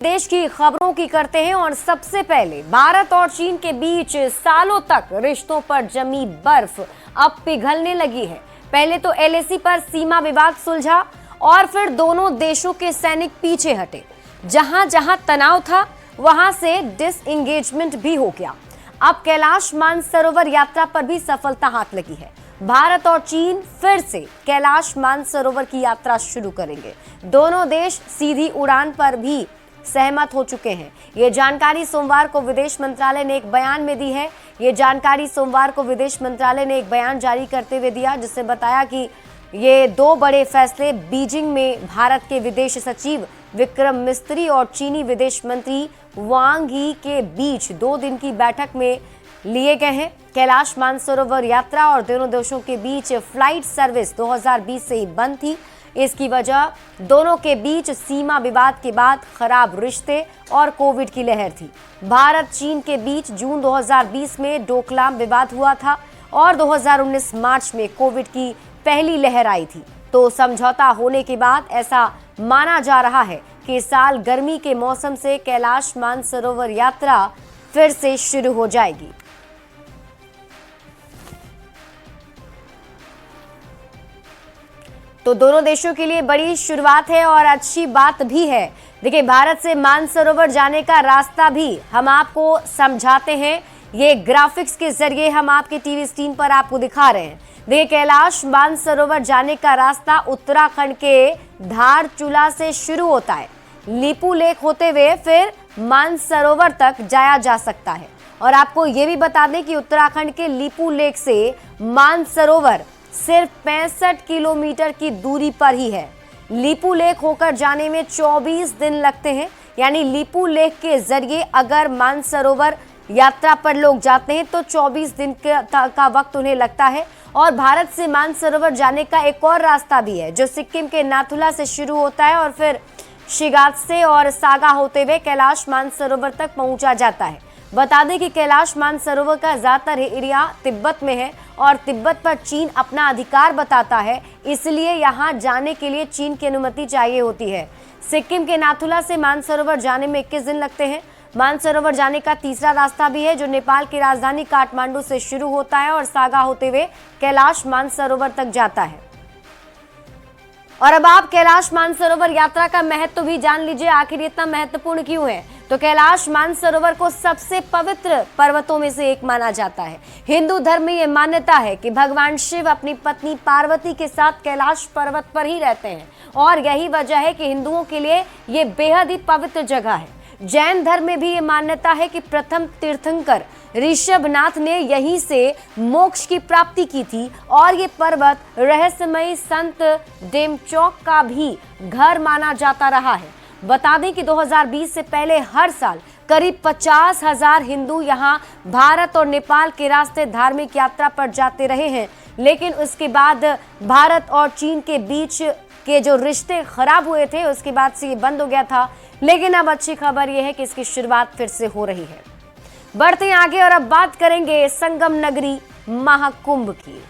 देश की खबरों की करते हैं और सबसे पहले भारत और चीन के बीच सालों तक रिश्तों पर जमी बर्फ अब पिघलने लगी है। पहले तो एलएसी पर सीमा विवाद सुलझा और फिर दोनों देशों के सैनिक पीछे हटे। जहां जहां तनाव था वहां से डिसएंगेजमेंट भी हो गया। अब कैलाश मानसरोवर यात्रा पर भी सफलता हाथ लगी है। भारत और चीन फिर से कैलाश मानसरोवर की यात्रा शुरू करेंगे। दोनों देश सीधी उड़ान पर भी सहमत हो चुके हैं। ये जानकारी सोमवार को विदेश मंत्रालय ने एक बयान में दी है। ये जानकारी सोमवार को विदेश मंत्रालय ने एक बयान जारी करते हुए दिया, जिससे बताया कि ये दो बड़े फैसले बीजिंग में भारत के विदेश सचिव विक्रम मिस्त्री और चीनी विदेश मंत्री वांग यी के बीच 2 दिन की बैठक में लिए गए हैं। कैलाश मानसरोवर यात्रा और दोनों देशों के बीच फ्लाइट सर्विस 2020 से ही बंद थी। इसकी वजह दोनों के बीच सीमा विवाद के बाद खराब रिश्ते और कोविड की लहर थी। भारत चीन के बीच जून 2020 में डोकलाम विवाद हुआ था और 2019 मार्च में कोविड की पहली लहर आई थी। तो समझौता होने के बाद ऐसा माना जा रहा है कि इस साल गर्मी के मौसम से कैलाश मानसरोवर यात्रा फिर से शुरू हो जाएगी। तो दोनों देशों के लिए बड़ी शुरुआत है और अच्छी बात भी है। देखिए, भारत से मानसरोवर जाने का रास्ता भी हम आपको समझाते हैं। ये ग्राफिक्स के जरिए हम आपके टीवी स्क्रीन पर आपको दिखा रहे हैं। देखिए, कैलाश मानसरोवर जाने का रास्ता उत्तराखंड के धारचूला से शुरू होता है। लीपू लेक होते हुए फिर मानसरोवर तक जाया जा सकता है। और आपको ये भी बता दें कि उत्तराखंड के लीपू लेक से मानसरोवर सिर्फ 65 किलोमीटर की दूरी पर ही है। लीपू लेक होकर जाने में 24 दिन लगते हैं। यानी लीपू लेक के जरिए अगर मानसरोवर यात्रा पर लोग जाते हैं तो 24 दिन का वक्त उन्हें लगता है। और भारत से मानसरोवर जाने का एक और रास्ता भी है, जो सिक्किम के नाथुला से शुरू होता है और फिर शिगात्से और सागा होते हुए कैलाश मानसरोवर तक पहुंचा जाता है। बता दें कि कैलाश मानसरोवर का ज्यादातर एरिया तिब्बत में है और तिब्बत पर चीन अपना अधिकार बताता है, इसलिए यहां जाने के लिए चीन की अनुमति चाहिए होती है। सिक्किम के नाथुला से मानसरोवर जाने में 21 दिन लगते हैं। मानसरोवर जाने का तीसरा रास्ता भी है, जो नेपाल की राजधानी काठमांडू से शुरू होता है और सागा होते हुए कैलाश मानसरोवर तक जाता है। और अब आप कैलाश मानसरोवर यात्रा का महत्व भी जान लीजिए, आखिर इतना महत्वपूर्ण क्यों है। तो कैलाश मानसरोवर को सबसे पवित्र पर्वतों में से एक माना जाता है। हिंदू धर्म में यह मान्यता है कि भगवान शिव अपनी पत्नी पार्वती के साथ कैलाश पर्वत पर ही रहते हैं और यही वजह है कि हिंदुओं के लिए ये बेहद ही पवित्र जगह है। जैन धर्म में भी ये मान्यता है कि प्रथम तीर्थंकर ऋषभनाथ ने यहीं से मोक्ष की प्राप्ति की थी और ये पर्वत रहस्यमयी संत डेमचौक का भी घर माना जाता रहा है। बता दें कि 2020 से पहले हर साल करीब 50,000 हिंदू यहां भारत और नेपाल के रास्ते धार्मिक यात्रा पर जाते रहे हैं। लेकिन उसके बाद भारत और चीन के बीच के जो रिश्ते खराब हुए थे, उसके बाद से ये बंद हो गया था। लेकिन अब अच्छी खबर यह है कि इसकी शुरुआत फिर से हो रही है। बढ़ते हैं आगे और अब बात करेंगे संगम नगरी महाकुंभ की।